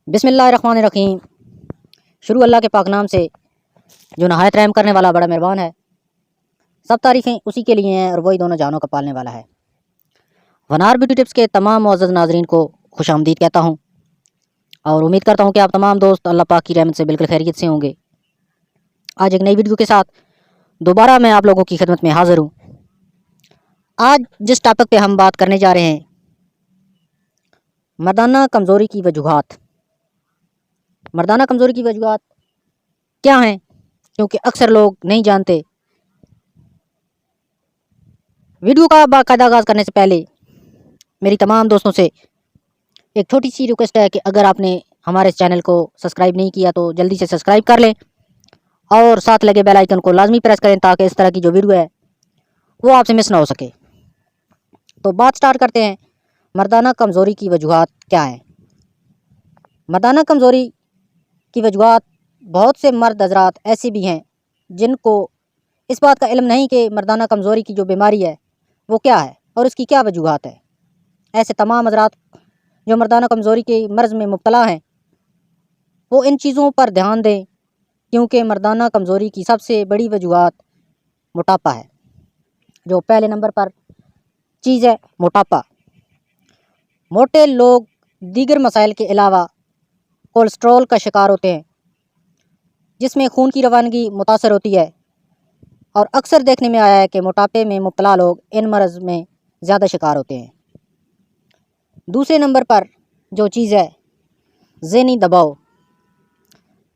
بسم اللہ الرحمن الرحیم۔ شروع اللہ کے پاک نام سے جو نہایت رحم کرنے والا بڑا مہربان ہے۔ سب تعریفیں اسی کے لیے ہیں اور وہی دونوں جہانوں کا پالنے والا ہے۔ ونار بیوٹی ٹپس کے تمام معزز ناظرین کو خوش آمدید کہتا ہوں اور امید کرتا ہوں کہ آپ تمام دوست اللہ پاک کی رحمت سے بالکل خیریت سے ہوں گے۔ آج ایک نئی ویڈیو کے ساتھ دوبارہ میں آپ لوگوں کی خدمت میں حاضر ہوں۔ آج جس ٹاپک پہ ہم بات کرنے جا رہے ہیں، مردانہ کمزوری کی وجوہات۔ مردانہ کمزوری کی وجوہات کیا ہیں؟ کیونکہ اکثر لوگ نہیں جانتے۔ ویڈیو کا باقاعدہ آغاز کرنے سے پہلے میری تمام دوستوں سے ایک چھوٹی سی ریکویسٹ ہے کہ اگر آپ نے ہمارے چینل کو سبسکرائب نہیں کیا تو جلدی سے سبسکرائب کر لیں اور ساتھ لگے بیل آئیکن کو لازمی پریس کریں تاکہ اس طرح کی جو ویڈیو ہے وہ آپ سے مس نہ ہو سکے۔ تو بات سٹارٹ کرتے ہیں، مردانہ کمزوری کی وجوہات کیا ہیں؟ مردانہ کمزوری کی وجوہات، بہت سے مرد حضرات ایسے بھی ہیں جن کو اس بات کا علم نہیں کہ مردانہ کمزوری کی جو بیماری ہے وہ کیا ہے اور اس کی کیا وجوہات ہے۔ ایسے تمام حضرات جو مردانہ کمزوری کے مرض میں مبتلا ہیں وہ ان چیزوں پر دھیان دیں، کیونکہ مردانہ کمزوری کی سب سے بڑی وجوہات موٹاپا ہے۔ جو پہلے نمبر پر چیز ہے موٹاپا۔ موٹے لوگ دیگر مسائل کے علاوہ کولیسٹرول کا شکار ہوتے ہیں، جس میں خون کی روانگی متاثر ہوتی ہے، اور اکثر دیکھنے میں آیا ہے کہ موٹاپے میں مبتلا لوگ ان مرض میں زیادہ شکار ہوتے ہیں۔ دوسرے نمبر پر جو چیز ہے ذہنی دباؤ۔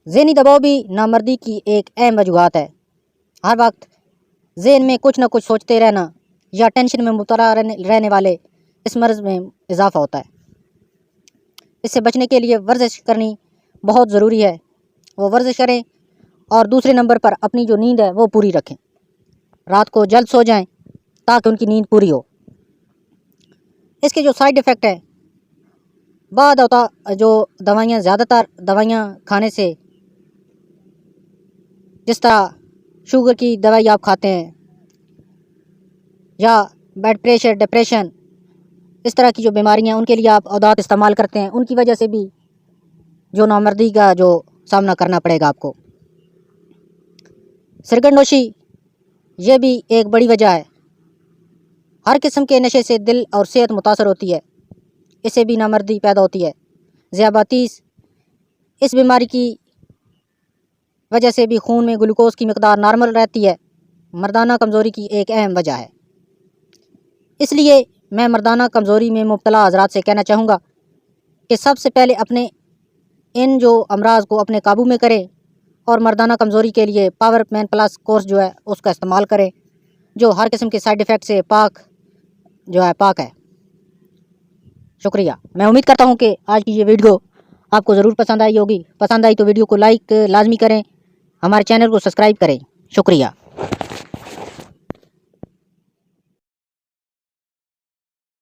ذہنی دباؤ بھی نامردی کی ایک اہم وجوہات ہے۔ ہر وقت ذہن میں کچھ نہ کچھ سوچتے رہنا یا ٹینشن میں مبتلا رہنے والے اس مرض میں اضافہ ہوتا ہے۔ اس سے بچنے کے لیے ورزش کرنی بہت ضروری ہے، وہ ورزش کریں، اور دوسرے نمبر پر اپنی جو نیند ہے وہ پوری رکھیں۔ رات کو جلد سو جائیں تاکہ ان کی نیند پوری ہو۔ اس کے جو سائیڈ ایفیکٹ ہیں، بعد ہوتا جو دوائیاں، زیادہ تر دوائیاں کھانے سے، جس طرح شوگر کی دوائی آپ کھاتے ہیں یا بلڈ پریشر، ڈپریشن، اس طرح کی جو بیماریاں ان کے لیے آپ ادویات استعمال کرتے ہیں، ان کی وجہ سے بھی جو نامردی کا جو سامنا کرنا پڑے گا آپ کو۔ سگریٹ نوشی یہ بھی ایک بڑی وجہ ہے۔ ہر قسم کے نشے سے دل اور صحت متاثر ہوتی ہے، اس سے بھی نامردی پیدا ہوتی ہے۔ ذیابیطس، اس بیماری کی وجہ سے بھی خون میں گلوکوز کی مقدار نارمل رہتی ہے، مردانہ کمزوری کی ایک اہم وجہ ہے۔ اس لیے میں مردانہ کمزوری میں مبتلا حضرات سے کہنا چاہوں گا کہ سب سے پہلے اپنے ان جو امراض کو اپنے قابو میں کریں، اور مردانہ کمزوری کے لیے پاور مین پلس کورس جو ہے اس کا استعمال کریں، جو ہر قسم کے سائیڈ ایفیکٹ سے پاک ہے۔ شکریہ۔ میں امید کرتا ہوں کہ آج کی یہ ویڈیو آپ کو ضرور پسند آئی ہوگی۔ پسند آئی تو ویڈیو کو لائک لازمی کریں، ہمارے چینل کو سبسکرائب کریں۔ شکریہ۔